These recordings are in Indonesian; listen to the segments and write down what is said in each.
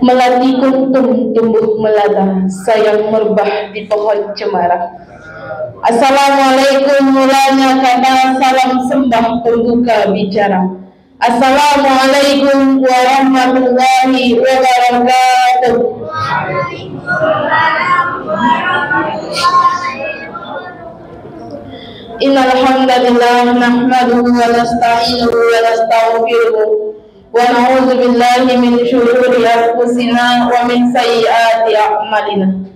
Melati kuntum tumbuh melata, sayang merbah di pohon cemara. Assalamualaikum mulanya kata salam sembah pembuka bicara. Assalamualaikum warahmatullahi wabarakatuh. Innal hamdalillah nahmaduhu wa nasta'inuhu wa nastaghfiruh. Wa na'udzu billahi min shururi anfusina wa min sayyiati a'malina.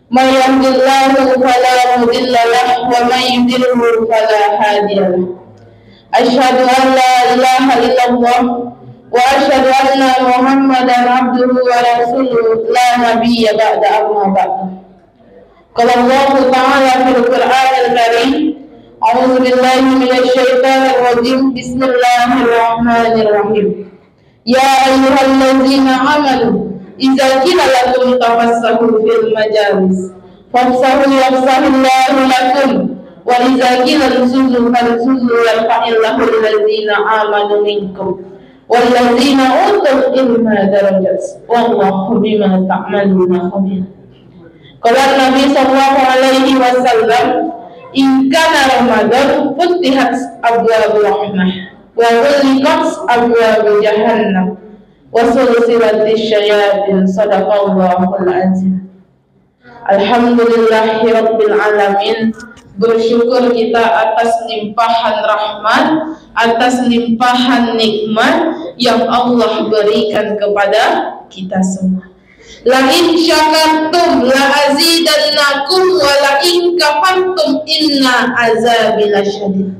May yahdihillahu fala mudilla lahu wa may yudlilhu fala hadiya lahu. Asyhadu an la ilaha illallah wa asyhadu anna Muhammadan abduhu wa rasuluhu la nabiyya ba'da amma ba'du. Qala Allah ta'ala fil Qur'anil Karim, a'udzu billahi minasy syaithanir rajim. Bismillahirrahmanirrahim. Ya ayyuhalladzina amanu idza qila lakum tafassahu fil majalis fafsahu yafsahillahu lakum wa idza qila uzuzu fanzuzu yarfa'illahu alladzina amanu minkum walladzina utul ilma darajat wallahu bima ta'maluna khabir. Qala Nabi sallallahu alaihi wasallam, in kana Ramadan futihat abwaabur rahmah wa ghulqat abwaabu jahannam wa sulsilatis syayatin. Sadaqallahul azim. Alhamdulillahirabbil alamin. Bersyukur kita atas limpahan rahmat, atas limpahan nikmat yang Allah berikan kepada kita semua. La in syakartum la azidannakum wa la in kafartum inna azabi lasyadid.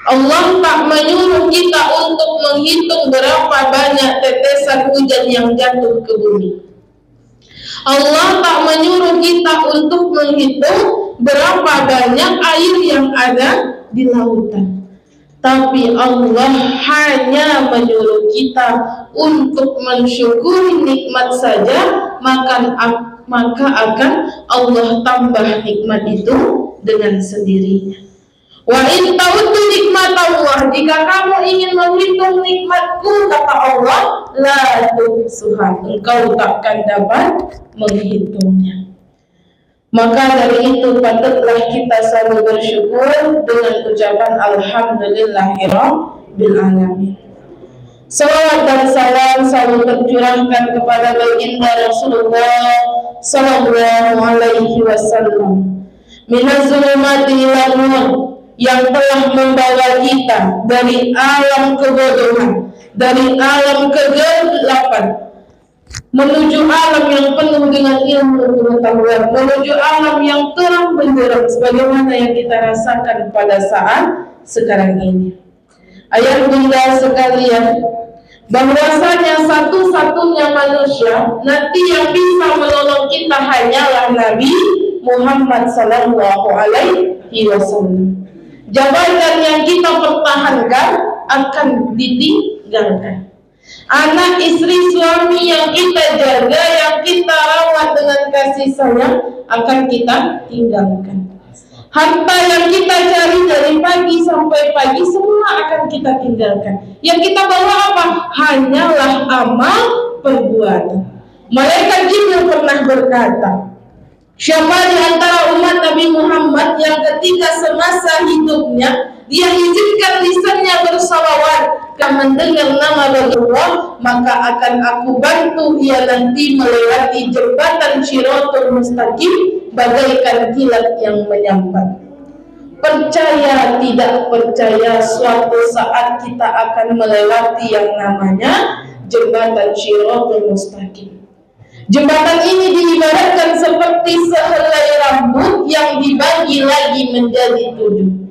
Allah tak menyuruh kita untuk menghitung berapa banyak tetesan hujan yang jatuh ke bumi. Allah tak menyuruh kita untuk menghitung berapa banyak air yang ada di lautan. Tapi Allah hanya menyuruh kita untuk mensyukuri nikmat saja, maka akan Allah tambah nikmat itu dengan sendirinya. Wa in ta'uddu nikmat Allah, jika kamu ingin menghitung nikmatku, kata Allah, la tuhsuha, engkau takkan dapat menghitungnya. Maka dari itu patutlah kita selalu bersyukur dengan ucapan alhamdulillahirabbil alamin. Salawat dan salam selalu tercurahkan kepada baginda Rasulullah sallallahu alaihi wasallam. Minaz zulumati ilal nur, yang telah membawa kita dari alam kebodohan, dari alam kegelapan, menuju alam yang penuh dengan ilmu pengetahuan, menuju alam yang terang benderang sebagaimana yang kita rasakan pada saat sekarang ini. Ayah bunda sekalian, bahwasanya satu-satunya manusia nanti yang bisa menolong kita hanyalah Nabi Muhammad sallallahu alaihi wasallam. Jabatan yang kita pertahankan akan ditinggalkan. Anak, istri, suami yang kita jaga, yang kita rawat dengan kasih sayang akan kita tinggalkan. Harta yang kita cari dari pagi sampai pagi semua akan kita tinggalkan. Yang kita bawa apa? Hanyalah amal perbuatan. Malaikat Jibril pernah berkata, siapa di antara umat Nabi Muhammad yang ketika semasa hidupnya dia izinkan lisannya bersalawat dan mendengar nama Rasulullah, maka akan aku bantu ia nanti melewati jembatan Shiratul Mustaqim bagaikan kilat yang menyambar. Percaya tidak percaya, suatu saat kita akan melewati yang namanya jembatan Shiratul Mustaqim. Jembatan ini diibaratkan seperti sehelai rambut yang dibagi lagi menjadi 7.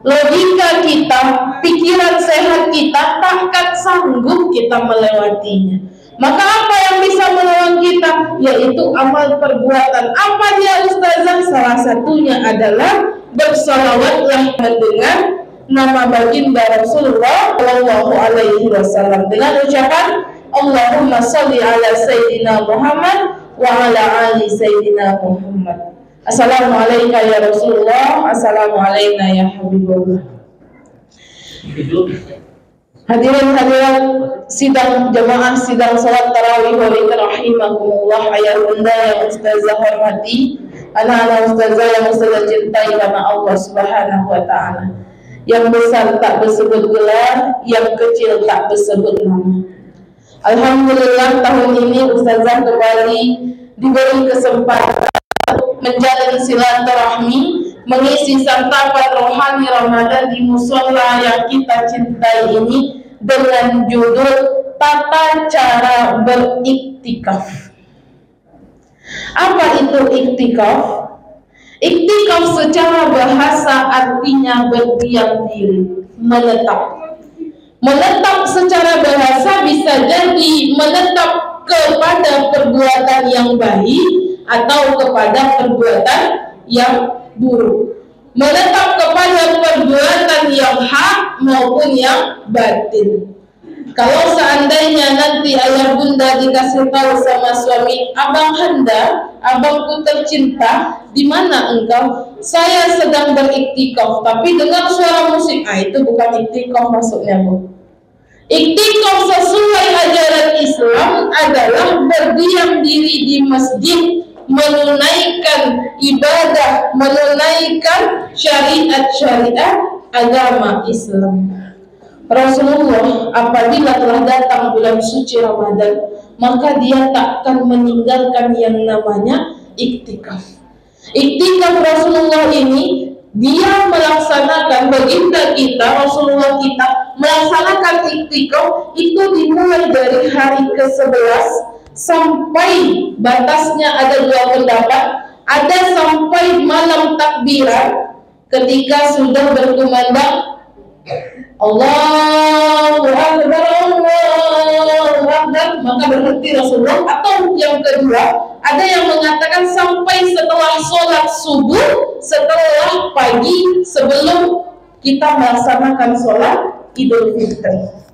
Logika kita, pikiran sehat kita takkan sanggup kita melewatinya. Maka apa yang bisa menolong kita? Yaitu amal perbuatan. Apa dia ustazah? Salah satunya adalah bersalawatlah mendengar nama baginda Rasulullah sallallahu alaihi wasallam dengan ucapan Allahumma salli ala Sayyidina Muhammad wa ala ali Sayyidina Muhammad. Assalamualaikum ya Rasulullah, assalamualaikum ya Habibullah. Hadirin hadirat sidang jamaah sidang salat tarawih wa rahimakumullah, ayah bunda yang ustazah hormati, anak-anak ustazah yang ustazah cintai karena Allah Subhanahu wa taala. Yang besar tak bersebut gelar, yang kecil tak bersebut nama. Alhamdulillah tahun ini ustazah kembali diberi kesempatan menjalin silaturahmi, mengisi santapan rohani Ramadan di musola yang kita cintai ini dengan judul Tata Cara Beriktikaf. Apa itu iktikaf? Iktikaf secara bahasa artinya berdiam diri, menetap. Menetap secara bahasa bisa jadi menetap kepada perbuatan yang baik atau kepada perbuatan yang buruk. Menetap kepada perbuatan yang hak maupun yang batin. Kalau seandainya nanti ayah bunda dikasih tahu sama suami, abang Handa, abangku tercinta, di mana engkau? Saya sedang beriktikaf, tapi dengan suara musik. Itu bukan iktikaf maksudnya, Bu. Iktikaf sesuai ajaran Islam adalah berdiam diri di masjid, menunaikan ibadah, menunaikan syariat-syariat agama Islam. Rasulullah apabila telah datang bulan suci Ramadan, maka dia tak akan meninggalkan yang namanya iktikaf. Iktikaf Rasulullah ini dia melaksanakan baginda kita, Rasulullah kita melaksanakan iktikaf itu dimulai dari hari ke-11 sampai batasnya ada dua pendapat, ada sampai malam takbiran ketika sudah berkumandang Allahu Akbar, Allahu Akbar, maka berhenti Rasulullah. Atau yang kedua, ada yang mengatakan sampai setelah sholat subuh, setelah pagi sebelum kita melaksanakan sholat Idul Fitri.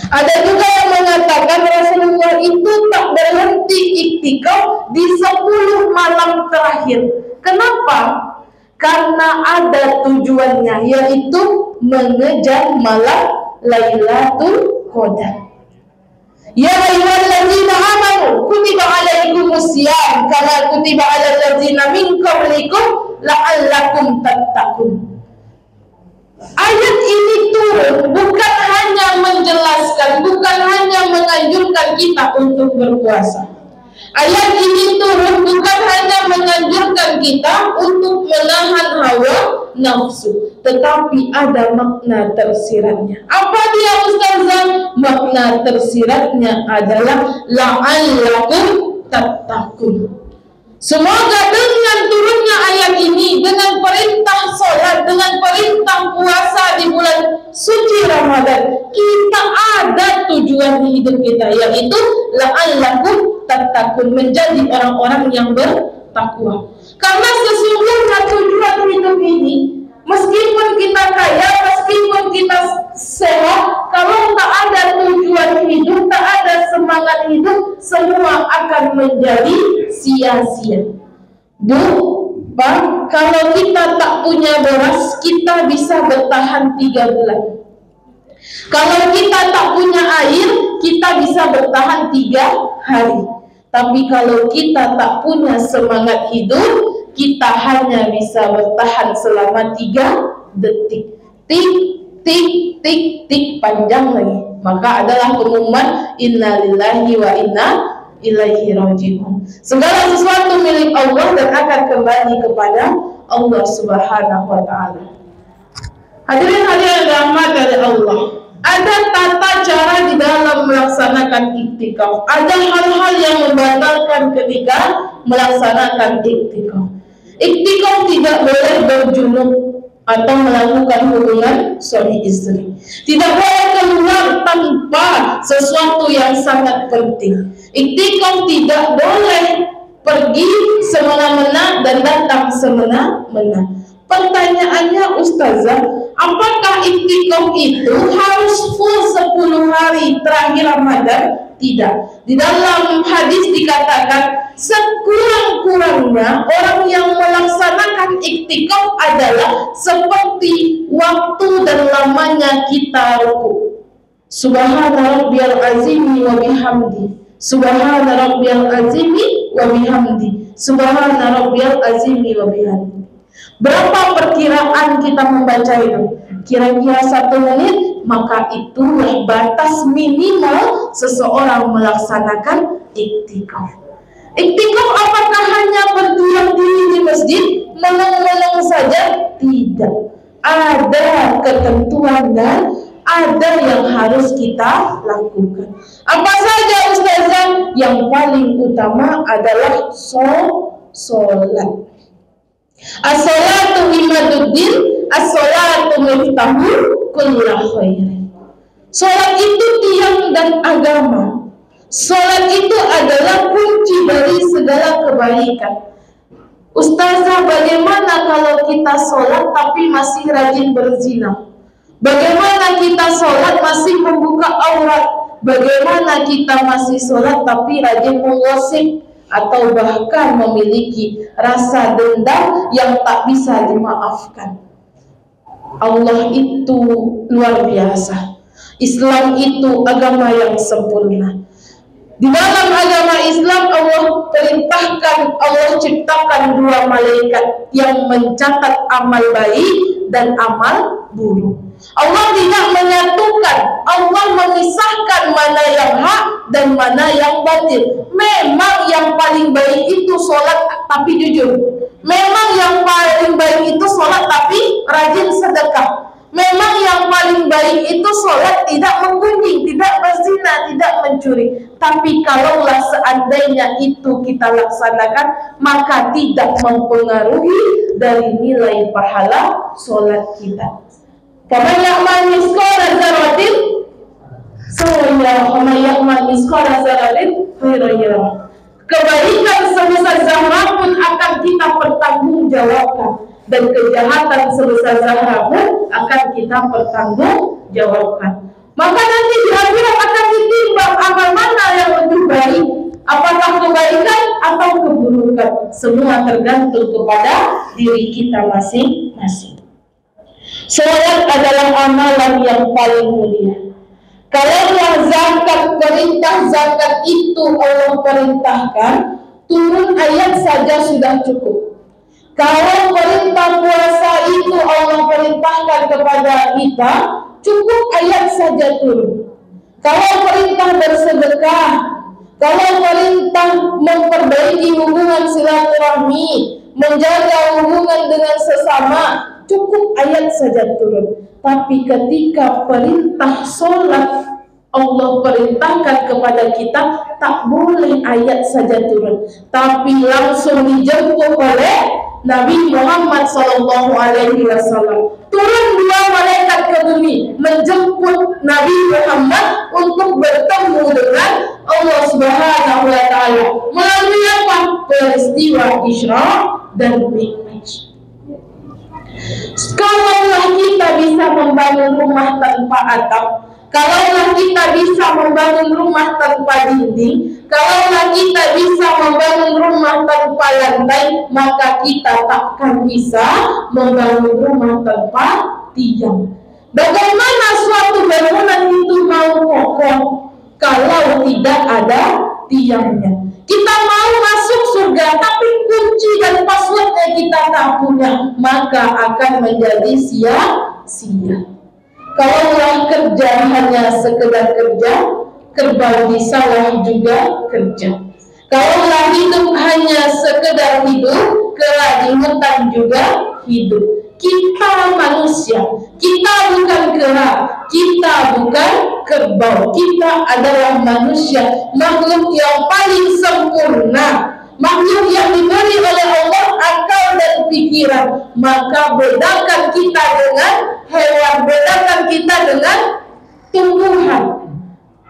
Ada juga yang mengatakan Rasulullah itu tak berhenti iktikaf di 10 malam terakhir. Kenapa? Karena ada tujuannya, yaitu mengejar malam Lailatul Qadar. Ya ayyuhallazina amanu kutiba alaikumusiyam kama kutiba alal ladzina min qablikum la'allakum tattaqun. Ayat ini turun bukan hanya menjelaskan, bukan hanya menganjurkan kita untuk berpuasa. Ayat ini turun bukan hanya menganjurkan kita untuk menahan hawa nafsu, tetapi ada makna tersiratnya. Apa dia ustazah? Makna tersiratnya adalah la'allakum tattaqun. Semoga dengan turunnya ayat ini, dengan perintah sholat, dengan perintah puasa di bulan suci Ramadan, kita ada tujuan di hidup kita, yaitu la'allakum tattaqun, menjadi orang-orang yang bertakwa. Karena sesungguhnya tujuan hidup ini, meskipun kita kaya, meskipun kita sehat, kalau tak ada tujuan hidup, tak ada semangat hidup, semua akan menjadi sia-sia. Bu, Bang, kalau kita tak punya beras, kita bisa bertahan 3 bulan. Kalau kita tak punya air, kita bisa bertahan 3 hari. Tapi kalau kita tak punya semangat hidup, kita hanya bisa bertahan selama 3 detik. Tik, tik, tik, tik, panjang lagi. Maka adalah pengumuman inna lillahi wa inna ilaihi raji'un. Segala sesuatu milik Allah dan akan kembali kepada Allah Subhanahu wa taala. Hadirin hadirin rahmat dari Allah. Ada tata cara di dalam melaksanakan iktikaf. Ada hal-hal yang membatalkan ketika melaksanakan iktikaf. Iktikaf tidak boleh berjunub atau melakukan hubungan suami istri. Tidak boleh keluar tanpa sesuatu yang sangat penting. Iktikaf tidak boleh pergi semena-mena dan datang semena-mena. Pertanyaannya ustazah, apakah iktikaf itu harus full 10 hari terakhir Ramadan? Tidak. Di dalam hadis dikatakan sekurang-kurangnya orang yang melaksanakan iktikaf adalah seperti waktu dan lamanya kita ruku. Subhana rabbiyal azimi wa bihamdi. Subhana rabbiyal azimi wa bihamdi. Subhana rabbiyal azimi wa bihamdi. Berapa perkiraan kita membaca itu? Kira-kira 1 menit, maka itulah batas minimal seseorang melaksanakan iktikaf. Iktikaf apakah hanya berdiam diri di masjid, meneng-meneng saja? Tidak. Ada ketentuan dan ada yang harus kita lakukan. Apa saja Ustazah? Yang paling utama adalah sholat. As-salatu imaduddin, as-salatu miftahul kulli khairin. Sholat itu tiang dan agama. Sholat itu adalah kunci dari segala kebaikan. Ustazah, bagaimana kalau kita sholat tapi masih rajin berzina? Bagaimana kita sholat masih membuka aurat? Bagaimana kita masih sholat tapi rajin menggosip? Atau bahkan memiliki rasa dendam yang tak bisa dimaafkan? Allah itu luar biasa. Islam itu agama yang sempurna. Di dalam agama Islam Allah perintahkan, Allah ciptakan 2 malaikat yang mencatat amal baik dan amal buruk. Allah tidak menyatukan, Allah memisahkan mana yang hak dan mana yang batil. Memang yang paling baik itu sholat tapi jujur. Memang yang paling baik itu sholat tapi rajin sedekah. Memang yang paling baik itu sholat tidak menggunjing, tidak berzina, tidak mencuri. Tapi kalaulah seandainya itu kita laksanakan, maka tidak mempengaruhi dari nilai pahala sholat kita. Faman ya'mal mithqala dzarratin khairan yarah, wa man ya'mal mithqala dzarratin khairan yarah. Kebaikan sebesar zarah pun akan kita pertanggungjawabkan, dan kejahatan sebesar zarah pun akan kita pertanggungjawabkan. Maka nanti di akhirat akan ditimbang amal mana yang lebih baik, apakah kebaikan atau keburukan. Semua tergantung kepada diri kita masing-masing. Sholat adalah amalan yang paling mulia. Kalaulah zakat, perintah zakat itu Allah perintahkan, turun ayat saja sudah cukup. Kalau perintah puasa itu Allah perintahkan kepada kita, cukup ayat saja turun. Kalau perintah bersedekah, kalau perintah memperbaiki hubungan silaturahmi, menjaga hubungan dengan sesama, cukup ayat saja turun. Tapi ketika perintah sholat Allah perintahkan kepada kita, tak boleh ayat saja turun, tapi langsung dijemput oleh Nabi Muhammad SAW. Turun 2 malaikat ke bumi menjemput Nabi Muhammad untuk bertemu dengan Allah Subhanahu wa Ta'ala. Melalui apa? Peristiwa Isra dan Mi'raj. Kalaulah kita bisa membangun rumah tanpa atap, kalaulah kita bisa membangun rumah tanpa dinding, kalaulah kita bisa membangun rumah tanpa lantai, maka kita takkan bisa membangun rumah tanpa tiang. Bagaimana suatu bangunan itu mau kokoh kalau tidak ada tiangnya? Kita mau masuk surga tapi kunci dan passwordnya kita tak punya, maka akan menjadi sia-sia. Kalaulah kerja hanya sekedar kerja, kerbau di sawah juga kerja. Kalaulah hidup hanya sekedar hidup, kera di hutan juga hidup. Kita manusia, kita bukan kera, kita bukan kerbau, kita adalah manusia, makhluk yang paling sempurna, makhluk yang diberi oleh Allah akal dan pikiran. Maka bedakan kita dengan hewan, bedakan kita dengan tumbuhan.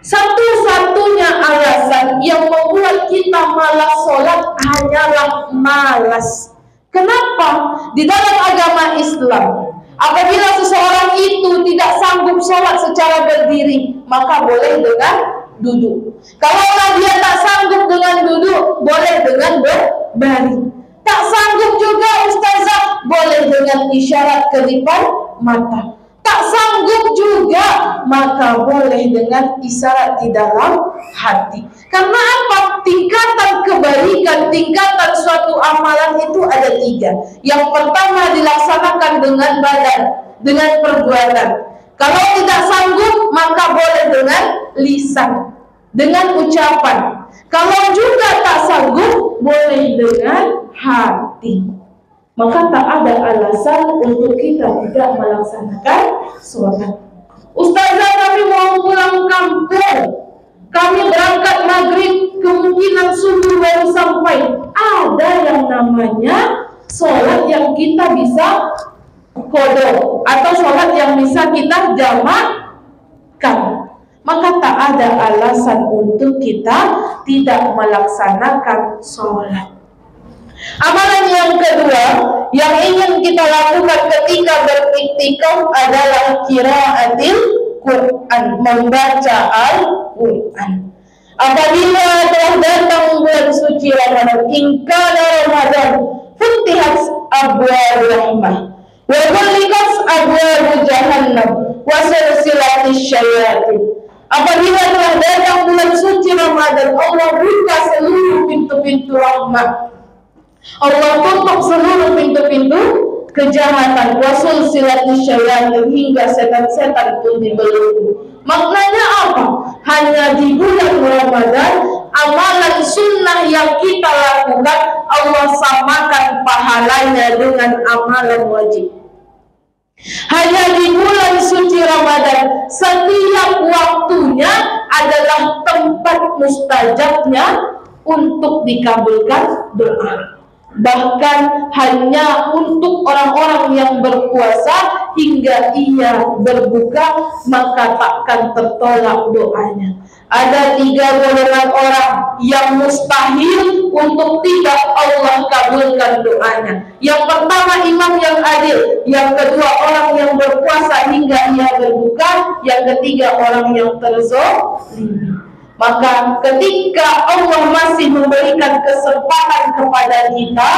Satu-satunya alasan yang membuat kita malas sholat hanyalah malas. Kenapa? Di dalam agama Islam, apabila seseorang itu tidak sanggup sholat secara berdiri, maka boleh dengan duduk. Kalau dia tak sanggup dengan duduk, boleh dengan berbaring. Tak sanggup juga ustazah, boleh dengan isyarat kedipan mata. Tak sanggup juga, maka boleh dengan isyarat di dalam hati. Karena apa? Tingkatan kebaikan, tingkatan suatu amalan itu ada 3. Yang pertama dilaksanakan dengan badan, dengan perbuatan. Kalau tidak sanggup, maka boleh dengan lisan, dengan ucapan. Kalau juga tak sanggup, boleh dengan hati. Maka tak ada alasan untuk kita tidak melaksanakan sholat. Ustazah, kami mau pulang kampung, kami berangkat maghrib, kemungkinan subuh baru sampai. Ada yang namanya sholat yang kita bisa qada, atau sholat yang bisa kita jamakkan. Maka tak ada alasan untuk kita tidak melaksanakan sholat. Amalan yang kedua yang ingin kita lakukan ketika beriktikaf adalah qiraatil Quran, membaca Al-Quran. Apabila telah datang bulan suci Ramadan, in kana Ramadan futihat abwaab rahmah wa ghulqat abwaab jahannam wa silsilatis syayatin. Apabila telah datang bulan suci Ramadan, Allah buka seluruh pintu-pintu rahmat, Allah tutup seluruh pintu-pintu kejahatan, wasul silatis syayatin, hingga setan-setan pun dibelenggu. Maknanya apa? Hanya di bulan Ramadan, amalan sunnah yang kita lakukan Allah samakan pahalanya dengan amalan wajib. Hanya di bulan suci Ramadan, setiap waktunya adalah tempat mustajabnya untuk dikabulkan doa. Bahkan hanya untuk orang-orang yang berpuasa hingga ia berbuka, maka takkan tertolak doanya. Ada 3 golongan orang yang mustahil untuk tidak Allah kabulkan doanya. Yang pertama, imam yang adil. Yang kedua, orang yang berpuasa hingga ia berbuka. Yang ketiga, orang yang terzolimi. Maka ketika Allah masih memberikan kesempatan kepada kita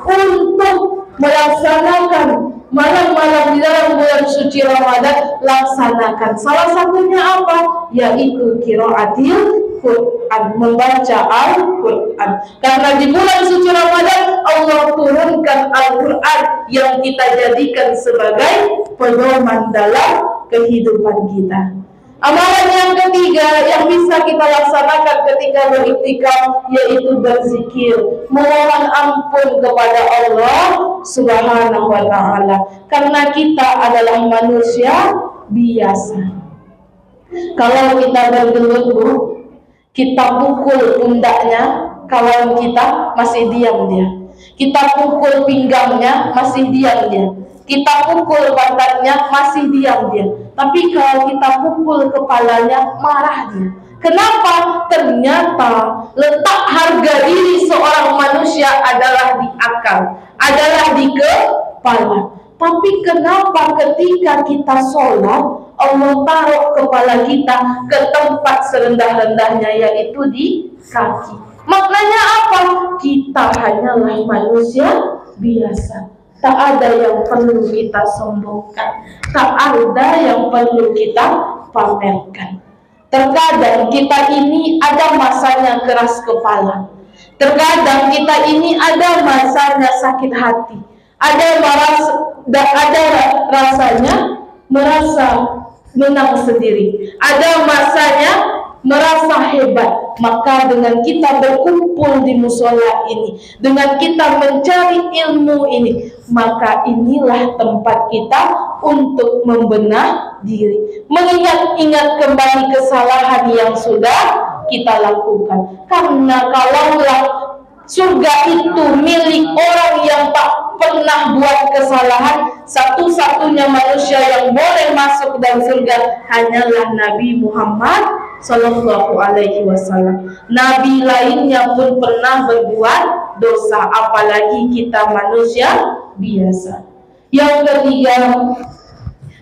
untuk melaksanakan malam-malam di dalam bulan suci Ramadan, laksanakan. Salah satunya apa? Yaitu qiraatil Quran, membaca Al-Quran. Karena di bulan suci Ramadan Allah turunkan Al-Quran yang kita jadikan sebagai pedoman dalam kehidupan kita. Amalan yang ketiga yang bisa kita laksanakan ketika beriktikaf yaitu berzikir, memohon ampun kepada Allah Subhanahu wa ta'ala. Karena kita adalah manusia biasa. Kalau kita bergelut, Bu, kita pukul pundaknya, kawan kita masih diam dia. Kita pukul pinggangnya, masih diam dia. Kita pukul pantatnya, masih diam dia. Tapi kalau kita pukul kepalanya, marah dia. Kenapa? Ternyata letak harga diri seorang manusia adalah di akal, adalah di kepala. Tapi kenapa ketika kita sholat, Allah taruh kepala kita ke tempat serendah-rendahnya, yaitu di kaki. Maknanya apa? Kita hanyalah manusia biasa. Tak ada yang perlu kita sombongkan, tak ada yang perlu kita pamerkan. Terkadang kita ini ada masanya keras kepala, terkadang kita ini ada masanya sakit hati, ada rasanya merasa menang sendiri, ada masanya merasa hebat. Maka dengan kita berkumpul di musola ini, dengan kita mencari ilmu ini, maka inilah tempat kita untuk membenah diri, mengingat-ingat kembali kesalahan yang sudah kita lakukan. Karena kalaulah surga itu milik orang yang tak pernah buat kesalahan, satu-satunya manusia yang boleh masuk dalam surga hanyalah Nabi Muhammad Sallallahu Alaihi Wasallam. Nabi lainnya pun pernah berbuat dosa, apalagi kita manusia biasa. Yang ketiga,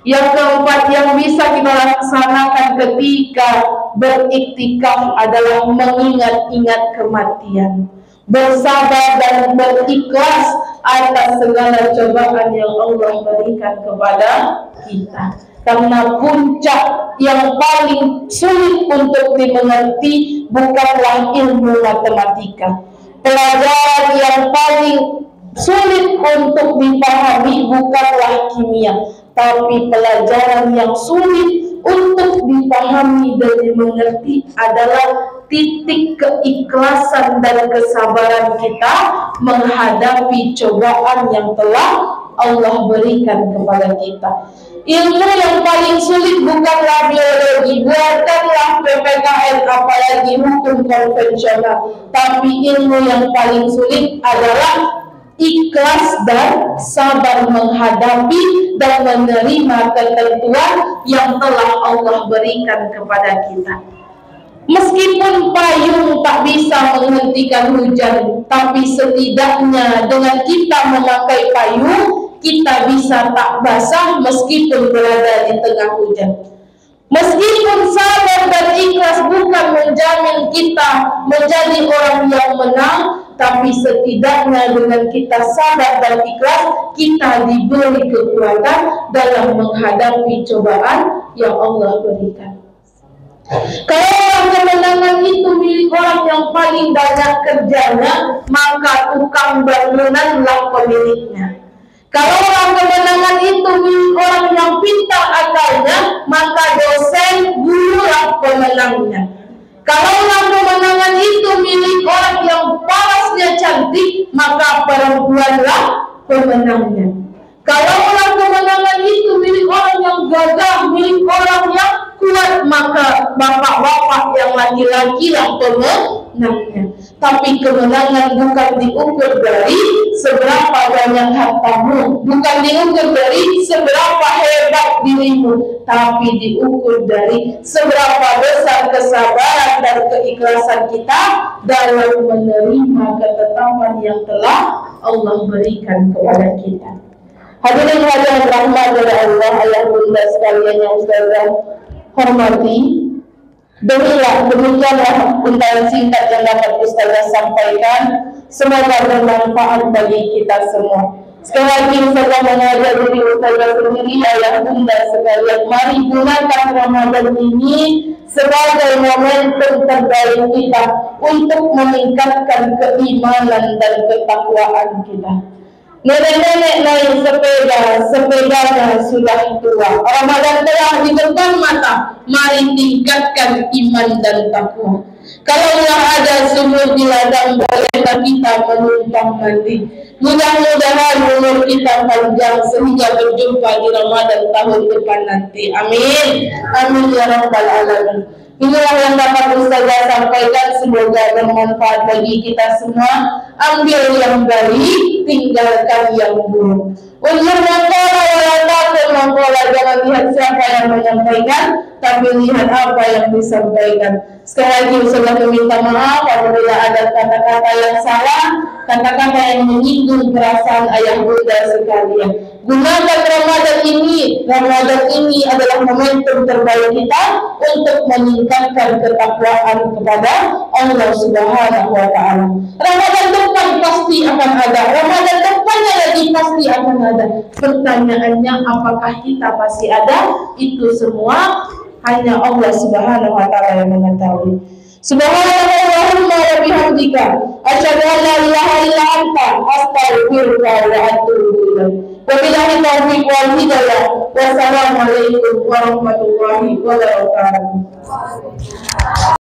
Yang keempat yang bisa kita laksanakan ketika beriktikaf adalah mengingat-ingat kematian, bersabar dan berikhlas atas segala cobaan yang Allah berikan kepada kita. Karena puncak yang paling sulit untuk dimengerti bukanlah ilmu matematika. Pelajaran yang paling sulit untuk dipahami bukanlah kimia, tapi pelajaran yang sulit untuk dipahami dan dimengerti adalah titik keikhlasan dan kesabaran kita menghadapi cobaan yang telah Allah berikan kepada kita. Ilmu yang paling sulit bukanlah biologi, bukanlah PPKN, apalagi hukum konvensional, tapi ilmu yang paling sulit adalah ikhlas dan sabar menghadapi dan menerima ketentuan yang telah Allah berikan kepada kita. Meskipun payung tak bisa menghentikan hujan, tapi setidaknya dengan kita memakai payung, kita bisa tak basah meskipun berada di tengah hujan. Meskipun sabar dan ikhlas bukan menjamin kita menjadi orang yang menang, tapi setidaknya dengan kita sabar dan ikhlas, kita diberi kekuatan dalam menghadapi cobaan yang Allah berikan. Kalau kemenangan itu milik orang yang paling banyak kerjanya, maka tukang bangunanlah pemiliknya. Kalau kemenangan itu milik orang yang pintar akalnya, maka dosen gurulah pemenangnya. Kalau kemenangan itu milik orang yang parasnya cantik, maka perempuanlah pemenangnya. Kalau kemenangan itu milik orang yang gagah, milik orang yang kuat, maka bapak-bapak yang laki-laki lah pemenangnya. Tapi kemenangan bukan diukur dari seberapa banyak hartamu, bukan diukur dari seberapa hebat dirimu, tapi diukur dari seberapa besar kesabaran dan keikhlasan kita dalam menerima ketetapan yang telah Allah berikan kepada kita. Hadirin hadirat rahmat dari Allah, ayah bunda sekalian yang saya hormati, demikianlah untayan singkat yang dapat Ustazah sampaikan. Semoga bermanfaat bagi kita semua. Sekali lagi Ustazah mengajak diri Ustazah sendiri, ayah bunda sekalian, mari gunakan Ramadan ini sebagai momentum terbaik kita untuk meningkatkan keimanan dan ketakwaan kita. Nenek-nenek naik sepeda, sepedanya sudah tua. Ramadan telah di depan mata, mari tingkatkan iman dan takwa. Kalaulah ada sumur di ladang, bolehlah kita menumpang mandi. Mudah-mudahan umur kita panjang sehingga berjumpa di Ramadan tahun depan nanti. Amin. Amin ya rabbal alamin. Inilah yang dapat Ustazah sampaikan, semoga bermanfaat bagi kita semua. Ambil yang baik, tinggalkan yang buruk. Unsur mengkola walaupun mengkola, jangan lihat siapa yang menyampaikan, tapi lihat apa yang disampaikan. Sekali lagi Ustazah meminta maaf apabila ada kata-kata yang salah, kata-kata yang menyinggung perasaan ayah bunda sekalian. Gunakan Ramadan ini adalah momentum terbaik kita untuk meningkatkan ketakwaan kepada Allah Subhanahu wa Ta'ala. Ramadan depan pasti akan ada, Ramadan depannya lagi pasti akan ada. Pertanyaannya, apakah kita masih ada? Itu semua hanya Allah Subhanahu wa Ta'ala yang mengetahui. Subhanallahumma wa bihamdika, asyhadu an la ilaha illa anta, astaghfiruka wa atubu ilaik. Wabillahi taufiq wal hidayah. Wassalamualaikum warahmatullahi wabarakatuh.